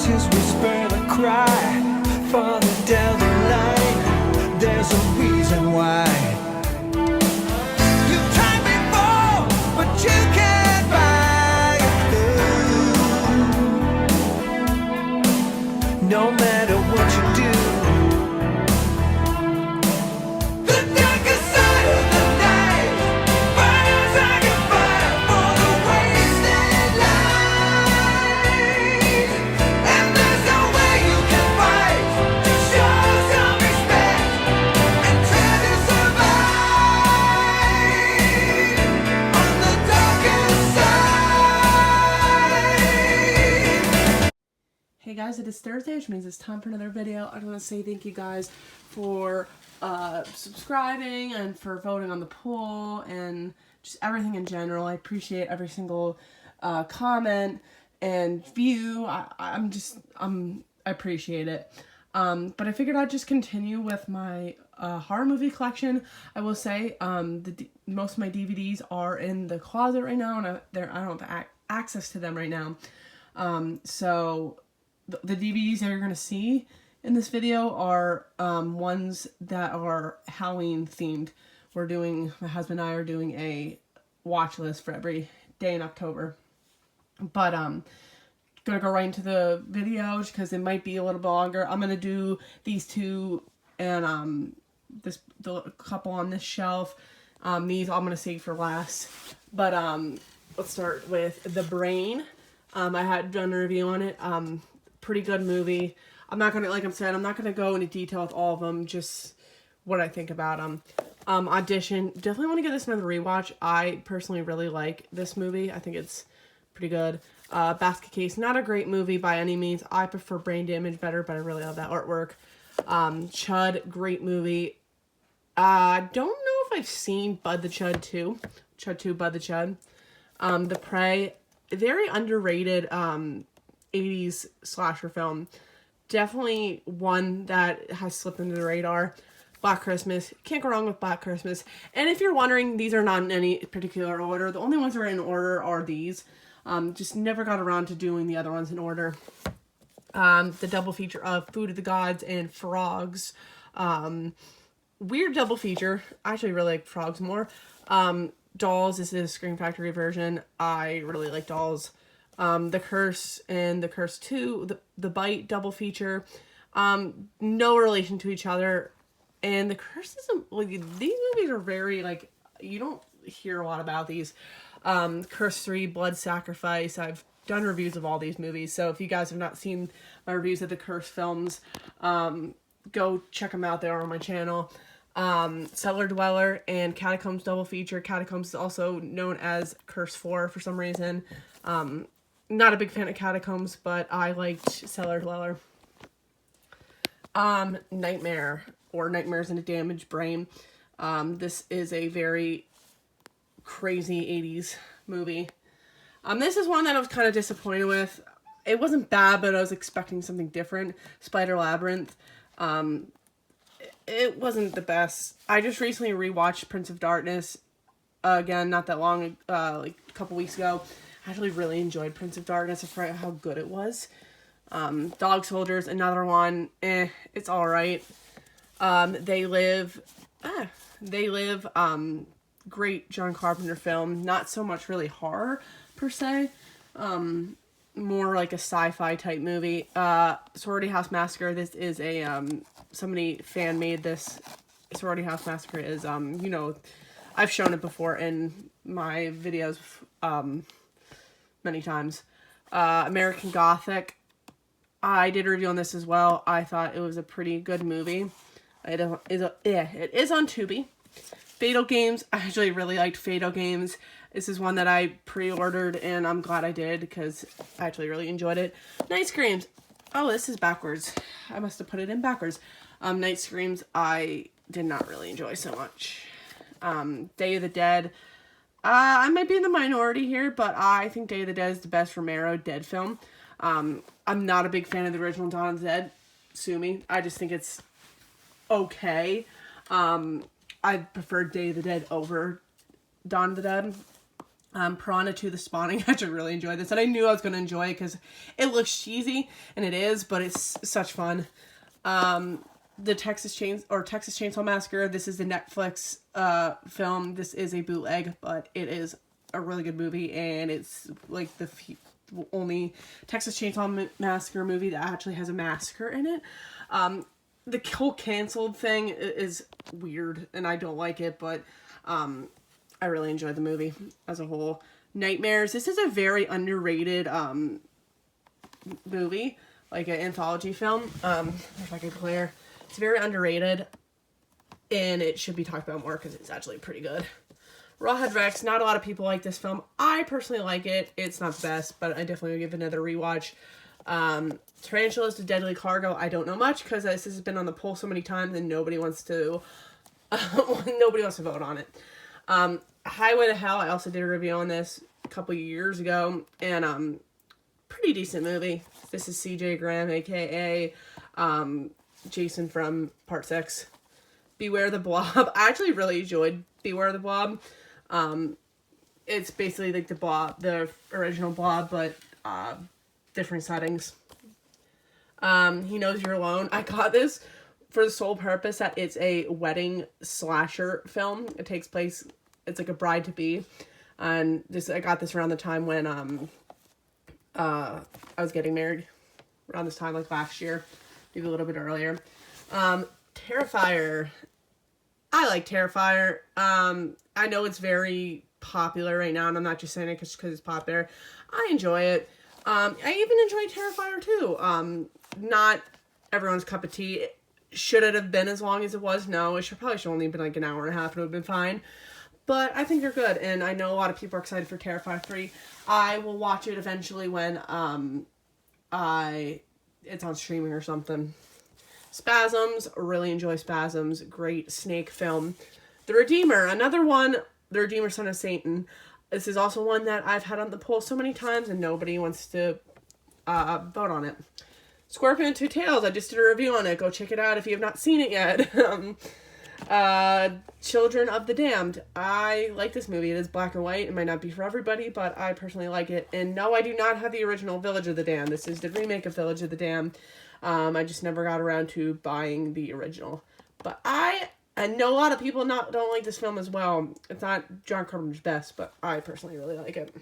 voices whisper the cry. Farther down the line, there's a reason why. You've tried before, but you can't buy it through. No matter what you do, the darker side of the night burns like a fire for the wasted life. And there's no way you can fight to show some respect and try to survive on the darker side. Hey guys, it is Thursday, which means it's time for another video. I want to say thank you guys for subscribing and for voting on the poll and just everything in general. I appreciate every single comment and view. I appreciate it. But I figured I'd just continue with my horror movie collection. I will say most of my DVDs are in the closet right now, and I don't have access to them right now. So the DVDs that you're going to see in this video are ones that are Halloween themed. My husband and I are doing a watch list for every day in October. But gonna go right into the video because it might be a little bit longer. I'm gonna do these two and the couple on this shelf. These I'm gonna save for last. But let's start with The Brain. I had done a review on it. Pretty good movie. I'm not gonna, like I said, I'm not gonna go into detail with all of them, just what I think about them. Audition, definitely want to give this another rewatch. I personally really like this movie. I think it's pretty good. Basket Case, not a great movie by any means. I prefer Brain Damage better, but I really love that artwork. Chud, great movie. Don't know if I've seen Bud the Chud 2. Chud 2, Bud the Chud. The Prey, very underrated 80s slasher film. Definitely one that has slipped into the radar. Black Christmas. Can't go wrong with Black Christmas. And if you're wondering, these are not in any particular order. The only ones that are in order are these. Just never got around to doing the other ones in order. The double feature of Food of the Gods and Frogs. Weird double feature. I actually really like Frogs more. Dolls is a Scream Factory version. I really like Dolls. The Curse and The Curse 2, the Bite double feature. No relation to each other. And The Curse is, these movies are very, you don't hear a lot about these. Curse 3, Blood Sacrifice. I've done reviews of all these movies. So if you guys have not seen my reviews of the Curse films, go check them out. They're on my channel. Cellar Dweller and Catacombs double feature. Catacombs is also known as Curse 4 for some reason. Not a big fan of Catacombs, but I liked Cellar Dweller. Nightmare, or Nightmares in a Damaged Brain. This is a very crazy 80s movie. This is one that I was kind of disappointed with. It wasn't bad, but I was expecting something different. Spider Labyrinth. It wasn't the best. I just recently rewatched Prince of Darkness. Again, not that long, like a couple weeks ago. I actually really enjoyed Prince of Darkness. I forgot how good it was. Dog Soldiers, another one. It's alright. They Live. Great John Carpenter film. Not so much really horror, per se. More like a sci-fi type movie. Sorority House Massacre. This is a, somebody fan made this. Sorority House Massacre is, I've shown it before in my videos, many times. American Gothic. I did a review on this as well. I thought it was a pretty good movie. It is on Tubi. Fatal Games. I actually really liked Fatal Games. This is one that I pre-ordered and I'm glad I did because I actually really enjoyed it. Night Screams. Oh, this is backwards. I must have put it in backwards. Night Screams I did not really enjoy so much. Day of the Dead. I might be in the minority here, but I think Day of the Dead is the best Romero Dead film. I'm not a big fan of the original Dawn of the Dead. Sue me. I just think it's okay. I prefer Day of the Dead over Dawn of the Dead. Piranha 2: The Spawning. I actually really enjoyed this, and I knew I was going to enjoy it because it looks cheesy, and it is, but it's such fun. The Texas Chainsaw Massacre. This is the Netflix film. This is a bootleg, but it is a really good movie, and it's like the only Texas Chainsaw Massacre movie that actually has a massacre in it. The whole canceled thing is weird, and I don't like it, but I really enjoyed the movie as a whole. Nightmares. This is a very underrated movie, like an anthology film. If I can clear. It's very underrated, and it should be talked about more because it's actually pretty good. Rawhead Rex. Not a lot of people like this film. I personally like it. It's not the best, but I definitely will give it another rewatch. Tarantulas to Deadly Cargo. I don't know much because this has been on the poll so many times, and nobody wants to vote on it. Highway to Hell. I also did a review on this a couple years ago, and pretty decent movie. This is C.J. Graham, aka Jason from Part 6. Beware the Blob. I actually really enjoyed Beware the Blob. It's basically like the original Blob, but different settings. He Knows You're Alone. I got this for the sole purpose that it's a wedding slasher film. It takes place, it's like a bride-to-be. And I got this around the time when I was getting married. Around this time, like last year. Maybe a little bit earlier. Terrifier. I like Terrifier. I know it's very popular right now, and I'm not just saying it because it's popular. I enjoy it. I even enjoy Terrifier too. Not everyone's cup of tea. Should it have been as long as it was? No, it probably should only have been like an hour and a half. It would have been fine. But I think they're good, and I know a lot of people are excited for Terrifier 3. I will watch it eventually when it's on streaming or something. Spasms. Really enjoy Spasms. Great snake film. The Redeemer. Another one. The Redeemer, Son of Satan. This is also one that I've had on the poll so many times, and nobody wants to vote on it. Scorpion Two Tails. I just did a review on it. Go check it out if you have not seen it yet. Children of the Damned. I like this movie. It is black and white. It might not be for everybody, but I personally like it. And no, I do not have the original Village of the Damned. This is the remake of Village of the Damned. I just never got around to buying the original. But I know a lot of people don't like this film as well. It's not John Carpenter's best, but I personally really like it.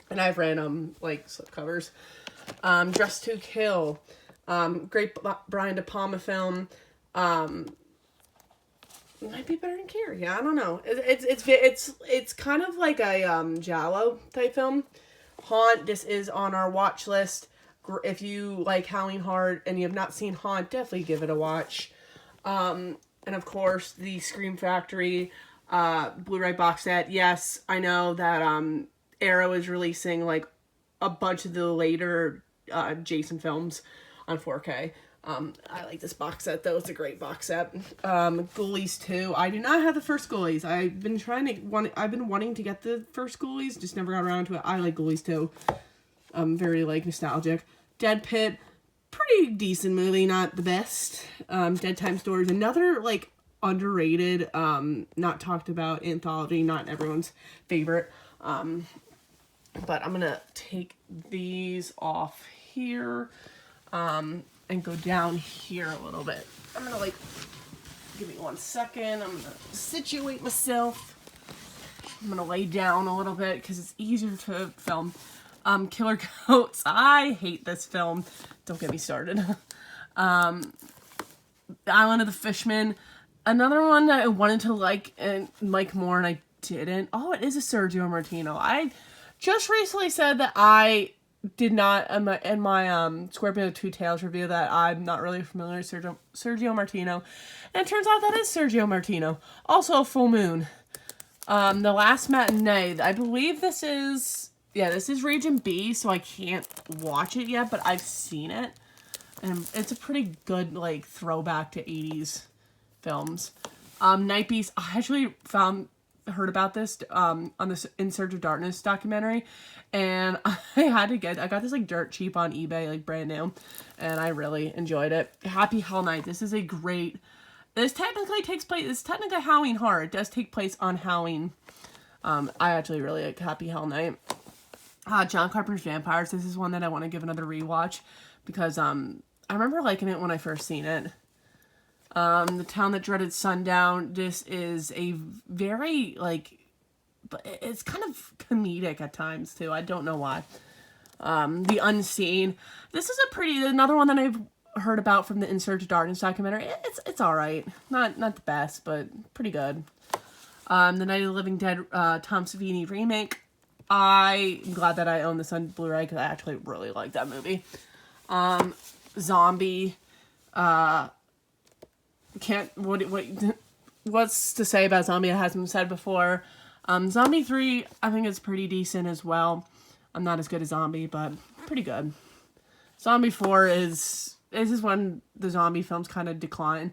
And I've read like slipcovers. Dressed to Kill. Great Brian De Palma film. Might be better than Carrie. I don't know. It's kind of like a Giallo type film. Haunt. This is on our watch list. If you like Howling Heart and you have not seen Haunt, definitely give it a watch. And of course, the Scream Factory Blu-ray box set. Yes, I know that Arrow is releasing like a bunch of the later Jason films on 4K. I like this box set though. It's a great box set. Ghoulies 2. I do not have the first Ghoulies. I've been wanting to get the first Ghoulies, just never got around to it. I like Ghoulies 2. Very like nostalgic. Dead Pit. Pretty decent movie, not the best. Dead Time Stories. Another like underrated, not talked about anthology, not everyone's favorite. But I'm gonna take these off here. And go down here a little bit. I'm gonna give me 1 second. I'm gonna situate myself. I'm gonna lay down a little bit because it's easier to film. Killer Goats. I hate this film. Don't get me started. The Island of the Fishmen. Another one that I wanted to like more and I didn't. Oh, it is a Sergio Martino. I just recently said that I did not in my Scorpion Two Tails review that I'm not really familiar with Sergio Martino, and it turns out that is Sergio Martino. Also, Full Moon. The Last Matinee. I believe this is Region B, so I can't watch it yet, but I've seen it, and it's a pretty good like throwback to 80s films. Night Beast. I actually heard about this on this In Search of Darkness documentary, and I got this like dirt cheap on eBay, like brand new, and I really enjoyed it. Happy Hell Night. This is this technically Halloween horror. It does take place on Halloween. I actually really like Happy Hell Night. John Carpenter's Vampires. This is one that I want to give another rewatch because I remember liking it when I first seen it. The Town That Dreaded Sundown. This is a very, like, but it's kind of comedic at times too. I don't know why. The Unseen. This is another one that I've heard about from the In Search of Darkness documentary. It's all right. Not the best, but pretty good. The Night of the Living Dead Tom Savini remake. I'm glad that I own this on Blu-ray because I actually really like that movie. Zombie. What's to say about Zombie that hasn't been said before? Zombie 3, I think is pretty decent as well. I'm not as good as Zombie, but pretty good. Zombie 4 is when the zombie films kind of decline.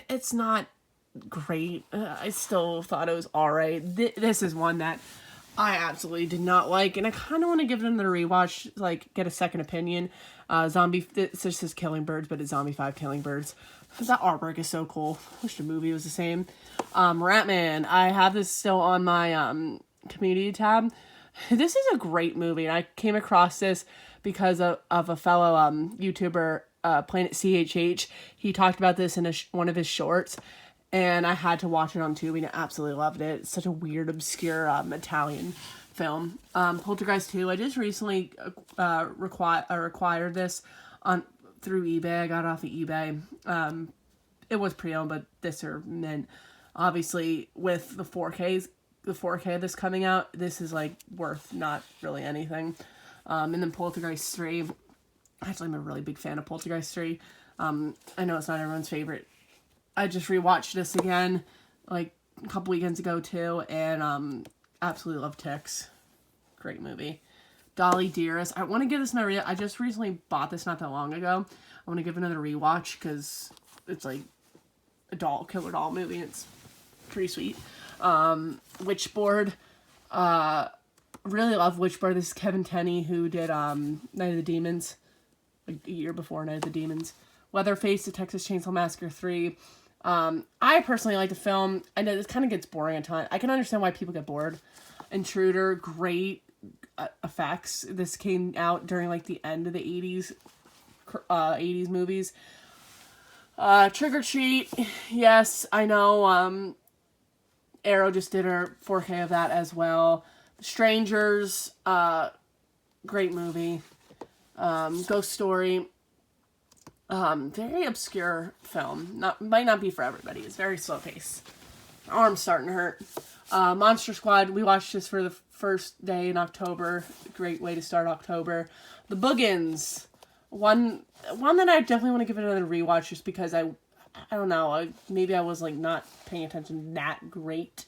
It's not great. I still thought it was alright. This is one that I absolutely did not like, and I kind of want to give it another rewatch, like, get a second opinion. This is Killing Birds, but it's Zombie 5 Killing Birds. That artwork is so cool. Wish the movie was the same. Ratman. I have this still on my community tab. This is a great movie, and I came across this because of a fellow YouTuber, Planet CHH. He talked about this in one of his shorts, and I had to watch it on Tubi, and I absolutely loved it. It's such a weird, obscure Italian film. Poltergeist 2. I just recently acquired this through eBay. I got it off of eBay. It was pre-owned, but this are mint. Obviously, with the 4K of this coming out, this is like worth not really anything. And then Poltergeist 3. Actually, I'm a really big fan of Poltergeist 3. I know it's not everyone's favorite. I just rewatched this again, like, a couple weekends ago, too, and absolutely love Ticks. Great movie. Dolly Dearest. I want to give this another I just recently bought this not that long ago. I want to give another rewatch, because it's, like, a killer doll movie. It's pretty sweet. Witchboard. Really love Witchboard. This is Kevin Tenney, who did Night of the Demons, like a year before Night of the Demons. Leatherface, The Texas Chainsaw Massacre 3. I personally like the film. I know this kind of gets boring at times. I can understand why people get bored. Intruder, great effects. This came out during like the end of the 80s movies. Trick or Treat, yes, I know. Arrow just did a 4K of that as well. Strangers, great movie. Ghost Story. Very obscure film. Might not be for everybody. It's very slow paced. My arm's starting to hurt. Monster Squad. We watched this for the first day in October. Great way to start October. The Boogans. One that I definitely want to give it another rewatch just because I don't know. Maybe I was like not paying attention that great.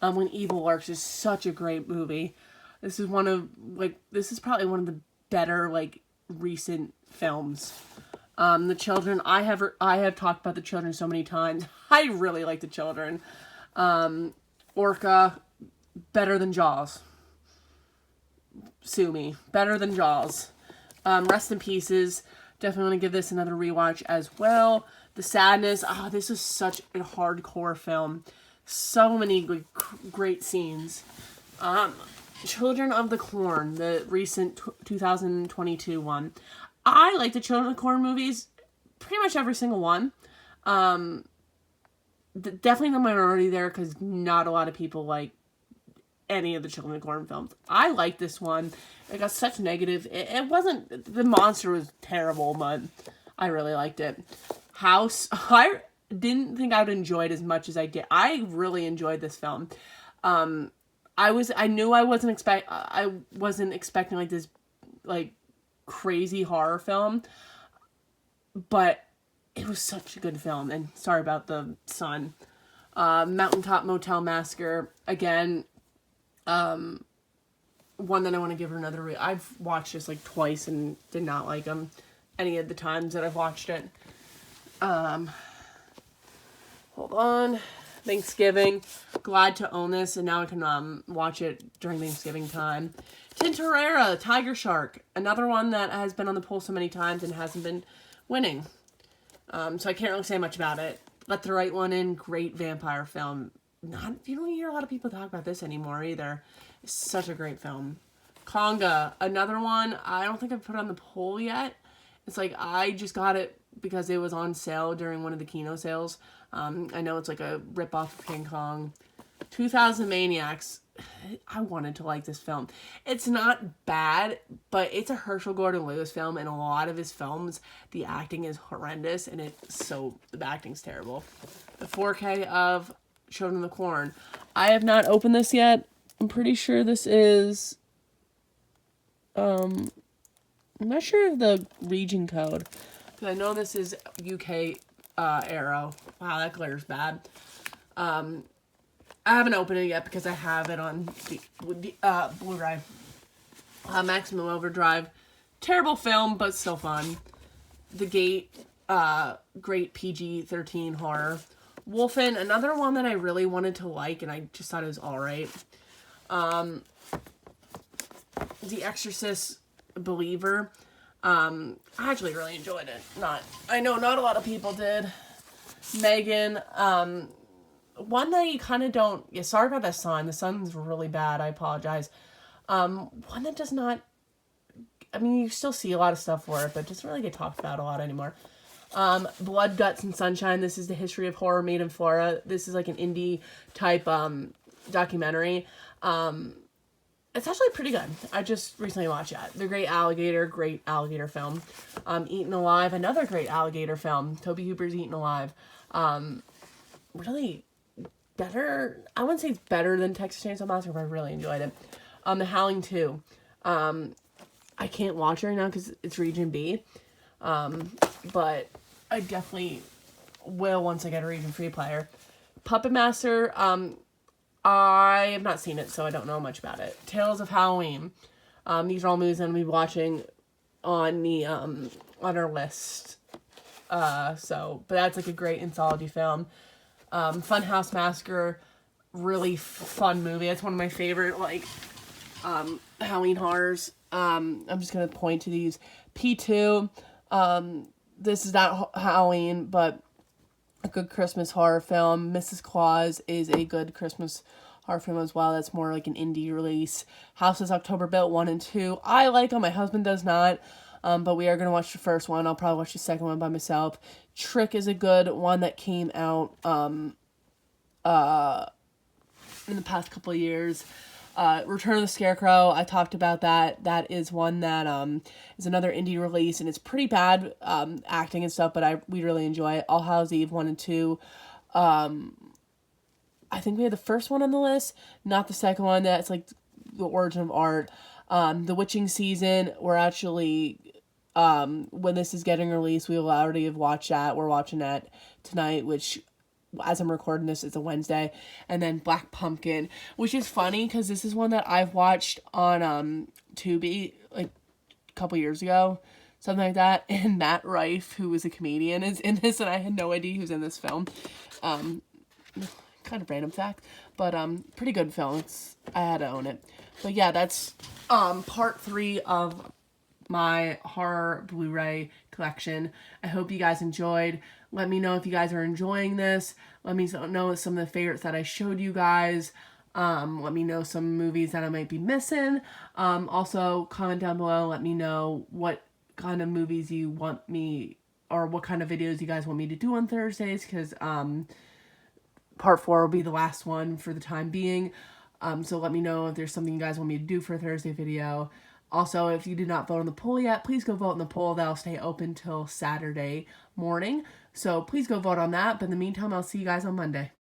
When Evil Lurks is such a great movie. This is probably one of the better like recent films. The Children, I have talked about The Children so many times. I really like The Children. Orca, better than Jaws. Sue me. Better than Jaws. Rest in Pieces. Definitely want to give this another rewatch as well. The Sadness. This is such a hardcore film. So many great scenes. Children of the Corn, the recent 2022 one. I like the Children of the Corn movies, pretty much every single one. Definitely the minority there, because not a lot of people like any of the Children of the Corn films. I like this one. It got such negative. It wasn't, the monster was terrible, but I really liked it. House, I didn't think I would enjoy it as much as I did. I really enjoyed this film. I knew I wasn't expecting like this, like, crazy horror film, but it was such a good film. And sorry about the sun. Mountaintop Motel Massacre, again, one that I want to give her another I've watched this like twice and did not like them any of the times that I've watched it. Hold on. Thanksgiving, glad to own this, and now I can watch it during Thanksgiving time. Tintorera, Tiger Shark, another one that has been on the poll so many times and hasn't been winning. So I can't really say much about it. Let the Right One In, great vampire film. you don't hear a lot of people talk about this anymore either. It's such a great film. Conga, another one. I don't think I've put on the poll yet. It's like I just got it because it was on sale during one of the Kino sales. I know it's like a rip-off of King Kong. 2000 Maniacs. I wanted to like this film. It's not bad, but it's a Herschel Gordon-Lewis film, and a lot of his films, the acting is horrendous, and the acting's terrible. The 4K of Children of the Corn. I have not opened this yet. I'm pretty sure this is, I'm not sure of the region code, because I know this is UK Arrow. Wow, that glare is bad. I haven't opened it yet because I have it on Blu-ray. Maximum Overdrive. Terrible film, but still fun. The Gate. Great PG-13 horror. Wolfen, another one that I really wanted to like, and I just thought it was alright. The Exorcist Believer. I actually really enjoyed it. I know not a lot of people did. Megan, one that you kind of don't... Yeah, sorry about the sun. The sun's really bad. I apologize. One that does not... I mean, you still see a lot of stuff for it, but doesn't really get talked about a lot anymore. Blood, Guts, and Sunshine. This is the history of horror made in Florida. This is like an indie type documentary. It's actually pretty good. I just recently watched that. The Great Alligator film. Eaten Alive, another great alligator film. Tobe Hooper's Eaten Alive. Really better. I wouldn't say it's better than Texas Chainsaw Massacre, but I really enjoyed it. The Howling 2. I can't watch it right now because it's Region B. But I definitely will once I get a Region 3 player. Puppet Master. I have not seen it, so I don't know much about it. Tales of Halloween. These are all movies I'm going to be watching on the on our list. But that's like a great anthology film. Funhouse Massacre, really fun movie. It's one of my favorite Halloween horrors. I'm just gonna point to these. P2. This is not Halloween, but a good Christmas horror film. Mrs. Claus is a good Christmas horror film as well. That's more like an indie release. Houses October Built 1 and 2. I like them. My husband does not. But we are going to watch the first one. I'll probably watch the second one by myself. Trick is a good one that came out in the past couple of years. Return of the Scarecrow, I talked about that. That is one that is another indie release, and it's pretty bad acting and stuff, but we really enjoy it. All Hallows Eve 1 and 2. I think we had the first one on the list, not the second one. That's like the origin of art. The Witching Season, we're actually... when this is getting released, we will already have watched that. We're watching that tonight, which, as I'm recording this, it's a Wednesday. And then Black Pumpkin, which is funny because this is one that I've watched on Tubi like a couple years ago, something like that. And Matt Rife, who was a comedian, is in this, and I had no idea who's in this film. Kind of random fact, but pretty good film. I had to own it. But yeah, that's part 3 of my horror Blu-ray collection. I hope you guys enjoyed. Let me know if you guys are enjoying this. Let me know some of the favorites that I showed you guys. Let me know some movies that I might be missing. Also, comment down below. Let me know what kind of movies you want me, or what kind of videos you guys want me to do on Thursdays, because part 4 will be the last one for the time being. So let me know if there's something you guys want me to do for a Thursday video. Also, if you did not vote on the poll yet, please go vote in the poll. That'll stay open till Saturday morning. So please go vote on that. But in the meantime, I'll see you guys on Monday.